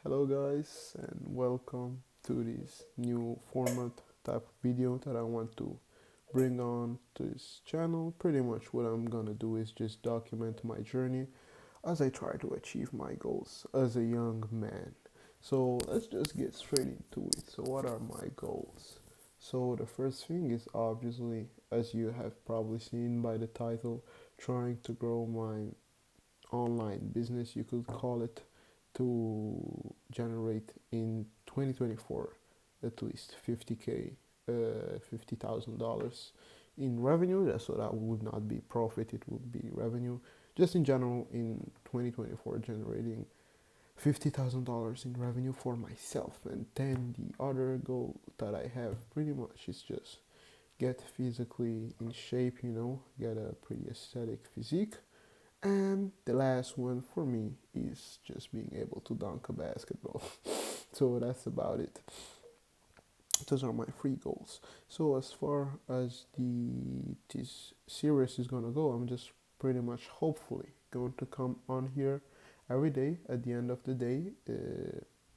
Hello guys and welcome to this new format type of video that I want to bring on to this channel. Pretty much what I'm gonna do is just document my journey as I try to achieve my goals as a young man. So let's just get straight into it. So what are my goals? So the first thing is obviously, as you have probably seen by the title, trying to grow my online business, you could call it, to generate in 2024 at least 50k, $50,000 in revenue. So that would not be profit, it would be revenue. Just in general, in 2024, generating $50,000 in revenue for myself. And then the other goal that I have pretty much is just get physically in shape, get a pretty aesthetic physique. And the last one for me is just being able to dunk a basketball. So that's about it. Those are my three goals. So as far as this series is gonna go, I'm just pretty much hopefully going to come on here every day at the end of the day,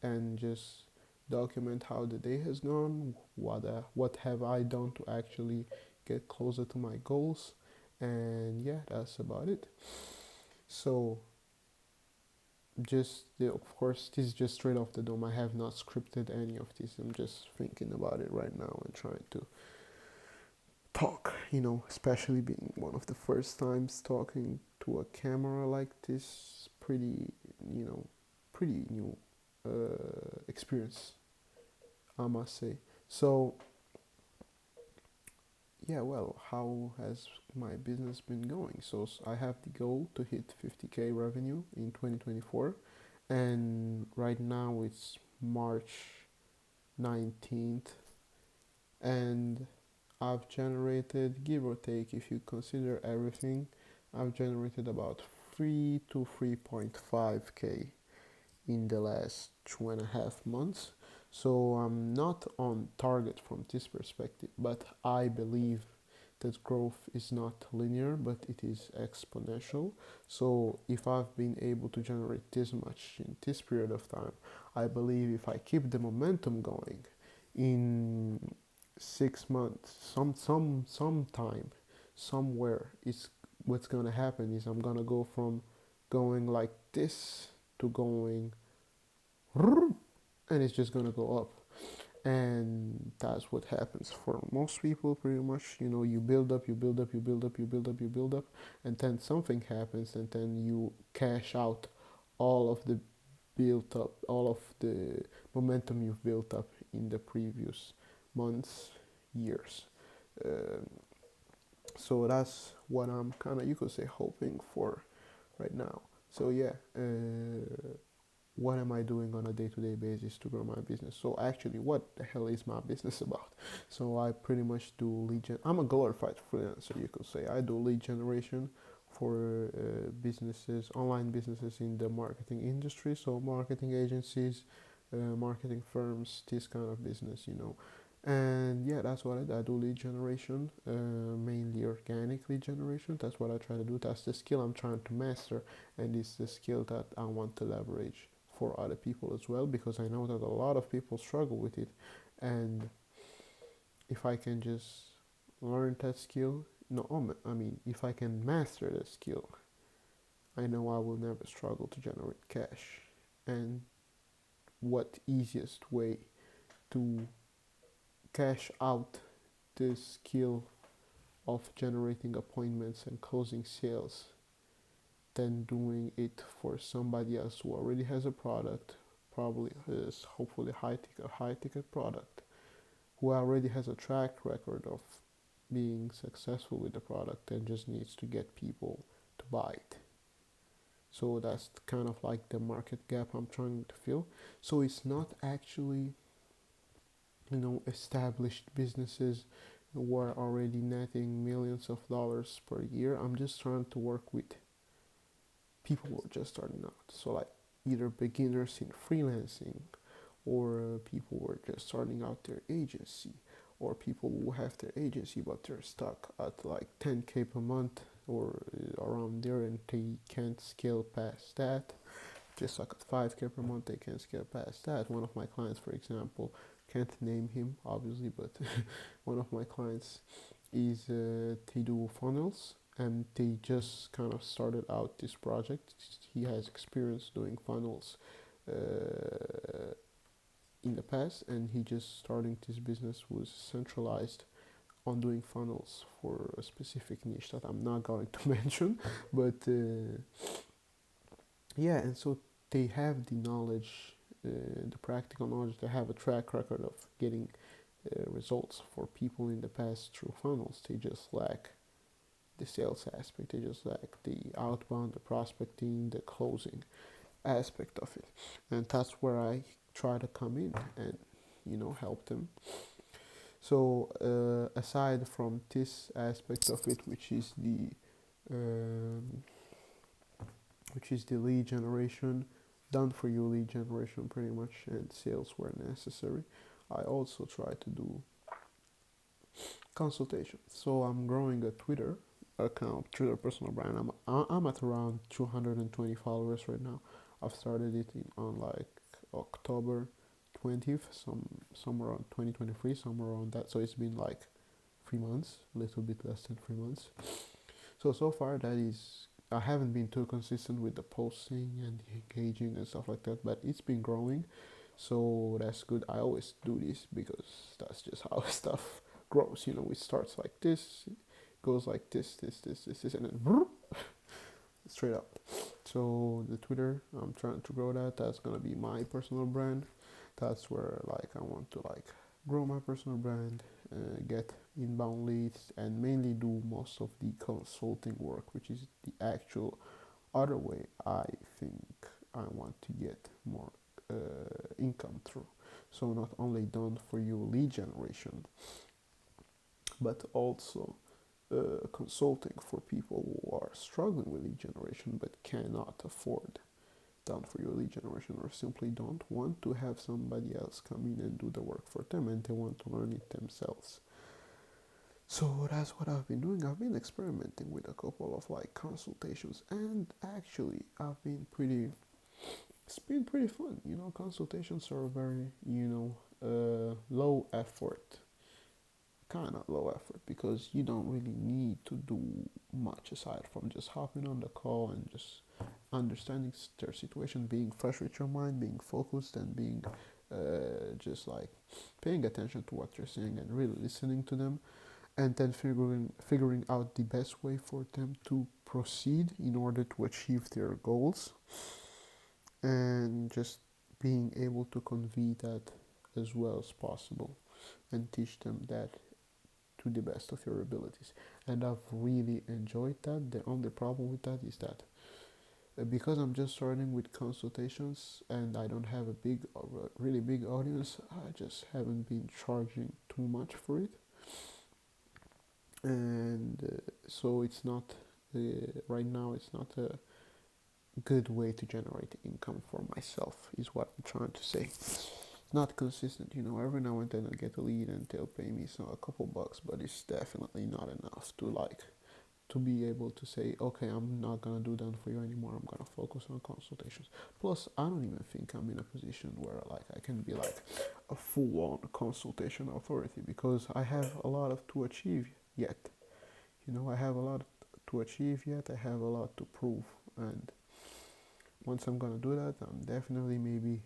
and just document how the day has gone, what have I done to actually get closer to my goals, and yeah, that's about it. So just of course, this is just straight off the dome. I have not scripted any of this. I'm just thinking about it right now and trying to talk, especially being one of the first times talking to a camera like this. You know pretty new experience, I must say. So yeah, well, how has my business been going? So I have the goal to hit 50k revenue in 2024, and right now it's March 19th, and I've generated, give or take, if you consider everything, I've generated about 3 to 3.5k in the last 2.5 months. So I'm not on target from this perspective, but I believe that growth is not linear, but it is exponential. So if I've been able to generate this much in this period of time, I believe if I keep the momentum going in 6 months, sometime, somewhere, is what's gonna happen is I'm gonna go from going like this to going, and it's just gonna go up. And that's what happens for most people pretty much. You build up, you build up, you build up, you build up, you build up, and then something happens, and then you cash out all of the built up, all of the momentum you've built up in the previous months, years. um, so that's what I'm kind of, you could say, hoping for right now. So yeah, what am I doing on a day-to-day basis to grow my business? So actually, what the hell is my business about? So I pretty much do I'm a glorified freelancer, you could say. I do lead generation for businesses, online businesses in the marketing industry. So marketing agencies, marketing firms, this kind of business. And yeah, that's what I do. Lead generation, mainly organic lead generation. That's what I try to do. That's the skill I'm trying to master, and it's the skill that I want to leverage for other people as well, because I know that a lot of people struggle with it. And if I can just learn that skill, no, I mean, if I can master the skill, I know I will never struggle to generate cash. And what easiest way to cash out this skill of generating appointments and closing sales than doing it for somebody else who already has a product, probably is hopefully a high ticket product, who already has a track record of being successful with the product and just needs to get people to buy it. So that's kind of like the market gap I'm trying to fill. So it's not actually, established businesses who are already netting millions of dollars per year. I'm just trying to work with people who are just starting out. So like either beginners in freelancing, or people who are just starting out their agency, or people who have their agency but they're stuck at like 10k per month or around there, and they can't scale past that. just like at 5K per month, they can scale past that. One of my clients, for example, can't name him obviously, but one of my clients is they do funnels, and they just kind of started out this project. He has experience doing funnels uh, in the past, and he just starting this business was centralized on doing funnels for a specific niche that I'm not going to mention, but yeah, and so they have the knowledge, the practical knowledge. They have a track record of getting results for people in the past through funnels. They just lack the sales aspect. They just lack the outbound, the prospecting, the closing aspect of it, and that's where I try to come in and help them. So aside from this aspect of it, um, which is the lead generation, done for you lead generation pretty much, and sales where necessary, I also try to do consultation. So I'm growing a Twitter account, Twitter personal brand. I'm at around 220 followers right now. I've started it on like October 20th, somewhere around 2023, somewhere around that. So it's been like 3 months, a little bit less than 3 months. So far that is, I haven't been too consistent with the posting and the engaging and stuff like that, but it's been growing, so that's good. I always do this because that's just how stuff grows. It starts like this, goes like this, and then straight up. So the Twitter, I'm trying to grow that. That's gonna be my personal brand. That's where like I want to like grow my personal brand, get inbound leads, and mainly do most of the consulting work, which is the actual other way I think I want to get more income through. So not only done for you lead generation, but also consulting for people who are struggling with lead generation but cannot afford done for your lead generation, or simply don't want to have somebody else come in and do the work for them, and they want to learn it themselves. So that's what I've been doing. I've been experimenting with a couple of like consultations, and actually it's been pretty fun. Consultations are very, low effort, kind of low effort, because you don't really need to do much aside from just hopping on the call and just understanding their situation, being fresh with your mind, being focused, and being just like paying attention to what they're saying and really listening to them, and then figuring out the best way for them to proceed in order to achieve their goals, and just being able to convey that as well as possible and teach them that to the best of your abilities. And I've really enjoyed that. The only problem with that is that because I'm just starting with consultations and I don't have a really big audience, I just haven't been charging too much for it, and so it's not right now. It's not a good way to generate income for myself, is what I'm trying to say. Not consistent, every now and then I get a lead and they'll pay me a couple bucks, but it's definitely not enough to be able to say, okay, I'm not gonna do that for you anymore. I'm gonna focus on consultations. Plus, I don't even think I'm in a position where like I can be like a full-on consultation authority, because I have a lot of to achieve yet. I have a lot to achieve yet. I have a lot to prove, and once I'm gonna do that, I'm definitely maybe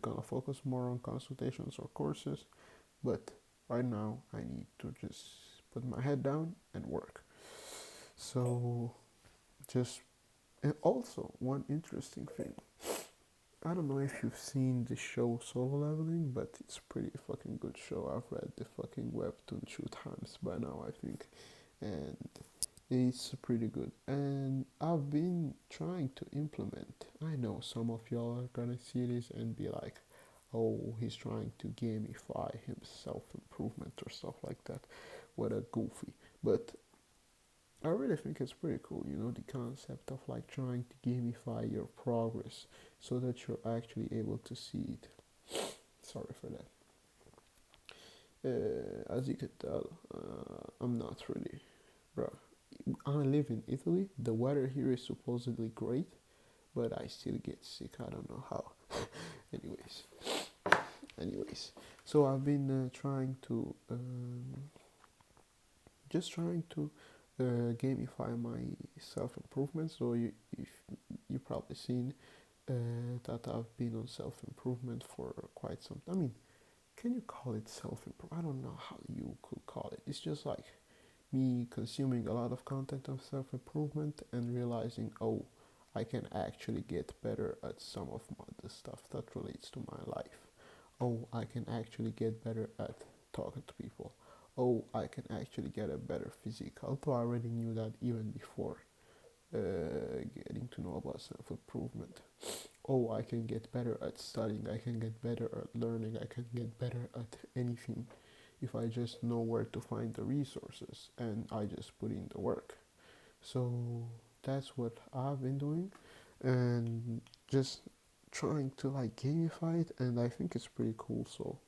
gonna focus more on consultations or courses. But right now, I need to just put my head down and work. So just, and also one interesting thing. I don't know if you've seen the show Solo Leveling, but it's a pretty fucking good show. I've read the fucking webtoon 2 times by now, I think, and it's pretty good. And I've been trying to implement. I know some of y'all are gonna see this and be like, "Oh, he's trying to gamify himself improvement or stuff like that." What a goofy! But I really think it's pretty cool, the concept of like trying to gamify your progress so that you're actually able to see it. Sorry for that. As you can tell, I'm not really, bro. I live in Italy. The weather here is supposedly great, but I still get sick. I don't know how. anyways, anyways, so I've been trying to just trying to gamify my self improvement. So if you probably seen that I've been on self improvement for quite some. I mean, can you call it self improvement? I don't know how you could call it. It's just like me consuming a lot of content of self improvement and realizing, oh, I can actually get better at some of the stuff that relates to my life. Oh, I can actually get better at talking to people. Oh, I can actually get a better physique. Although I already knew that even before getting to know about self improvement. Oh, I can get better at studying. I can get better at learning. I can get better at anything if I just know where to find the resources and I just put in the work. So that's what I've been doing and just trying to like gamify it, and I think it's pretty cool. So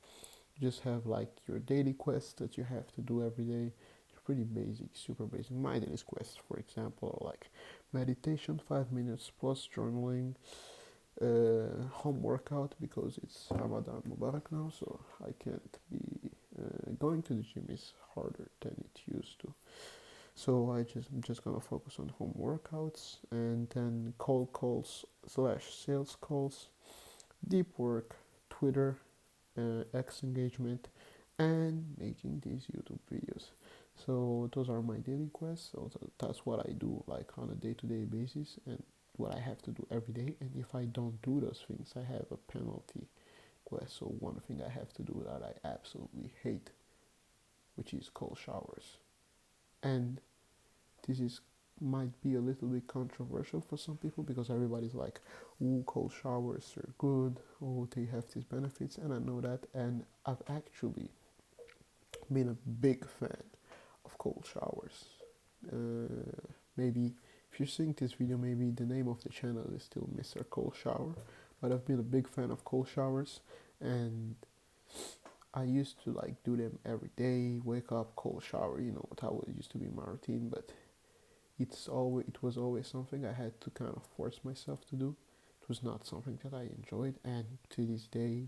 you just have like your daily quests that you have to do every day. It's pretty basic, super basic. My daily quests, for example, are like meditation 5 minutes plus journaling, home workout because it's Ramadan Mubarak now, so I can't be going to the gym is harder than it used to. So I'm just gonna focus on home workouts and then cold calls slash sales calls, deep work, Twitter, X engagement, and making these YouTube videos. So those are my daily quests. So that's what I do like on a day-to-day basis and what I have to do every day. And if I don't do those things, I have a penalty quest. So one thing I have to do that I absolutely hate, which is cold showers. And this is might be a little bit controversial for some people because everybody's like, "Ooh, cold showers are good. Oh, they have these benefits," and I know that. And I've actually been a big fan of cold showers. Maybe if you're seeing this video, maybe the name of the channel is still Mr. Cold Shower, but I've been a big fan of cold showers, and I used to like do them every day. Wake up, cold shower. You know that was used to be my routine, but it was always something I had to kind of force myself to do. It was not something that I enjoyed, and to this day,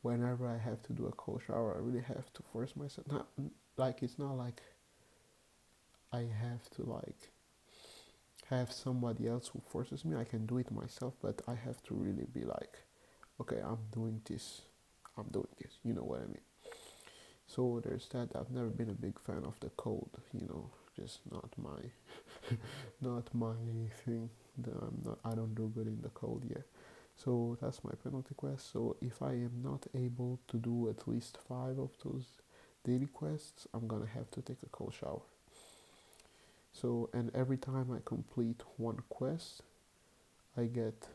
whenever I have to do a cold shower, I really have to force myself. Not like it's not like I have to like have somebody else who forces me. I can do it myself, but I have to really be like, okay, I'm doing this. I'm doing this. You know what I mean? So there's that. I've never been a big fan of the cold. You know, just not my, not my thing. I'm not. I don't do good in the cold. Yeah. So that's my penalty quest. So if I am not able to do at least 5 of those daily quests, I'm gonna have to take a cold shower. So and every time I complete one quest, I get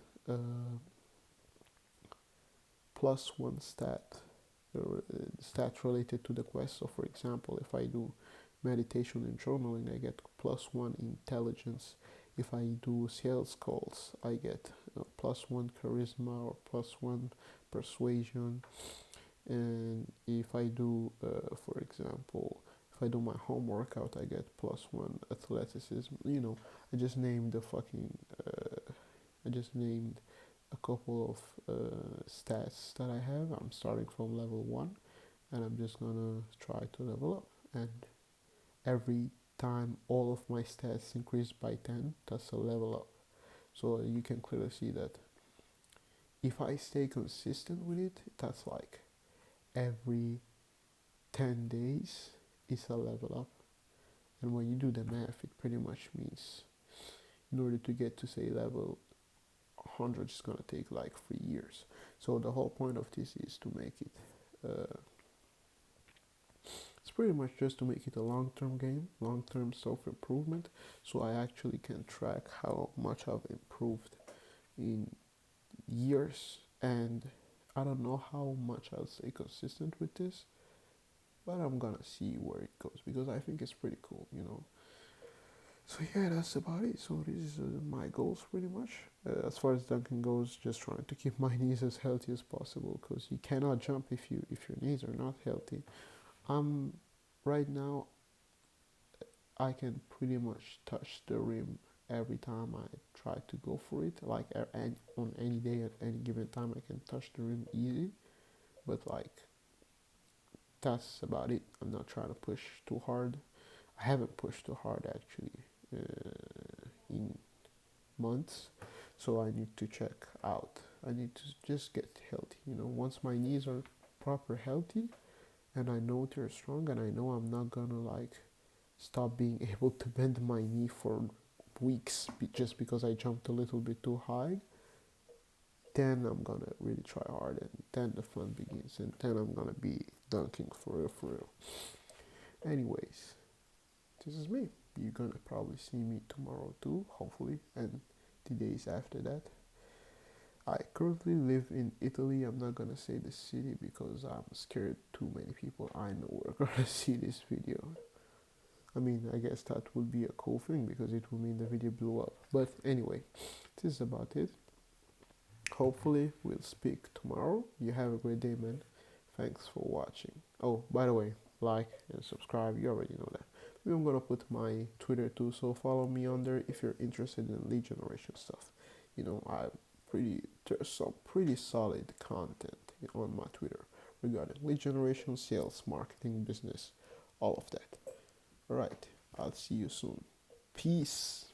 plus one stat related to the quest. So for example, if I do meditation and journaling, I get plus one intelligence. If I do sales calls, I get plus one charisma or plus one persuasion. And if I do, for example, if I do my home workout, I get plus one athleticism. You know, I just named the fucking. I just named a couple of stats that I have. I'm starting from level 1 and I'm just gonna try to level up. And every time all of my stats increase by 10, that's a level up. So you can clearly see that if I stay consistent with it, that's like every 10 days is a level up. And when you do the math, it pretty much means in order to get to say level 100 is gonna take like 3 years. So the whole point of this is to make it. It's pretty much just to make it a long-term game, long-term self-improvement. So I actually can track how much I've improved in years, and I don't know how much I'll stay consistent with this, but I'm gonna see where it goes because I think it's pretty cool, you know. So yeah, that's about it. So this is my goals pretty much. As far as dunking goes, just trying to keep my knees as healthy as possible because you cannot jump if your knees are not healthy. Right now I can pretty much touch the rim every time I try to go for it. Like on any day at any given time, I can touch the rim easy. But like that's about it. I'm not trying to push too hard. I haven't pushed too hard actually in months, so I need to check out. I need to just get healthy. Once my knees are proper healthy, and I know they're strong, and I know I'm not gonna like stop being able to bend my knee for weeks just because I jumped a little bit too high, then I'm gonna really try hard, and then the fun begins, and then I'm gonna be dunking for real, for real. Anyways, this is me. You're gonna probably see me tomorrow too, hopefully, and the days after that. I currently live in Italy. I'm not gonna say the city because I'm scared too many people I know are gonna see this video. I mean, I guess that would be a cool thing because it would mean the video blew up. But anyway, this is about it. Hopefully, we'll speak tomorrow. You have a great day, man. Thanks for watching. Oh, by the way, like and subscribe. You already know that. Maybe I'm gonna put my Twitter too, so follow me on there if you're interested in lead generation stuff. There's some pretty solid content on my Twitter regarding lead generation, sales, marketing, business, all of that. All right, I'll see you soon. Peace.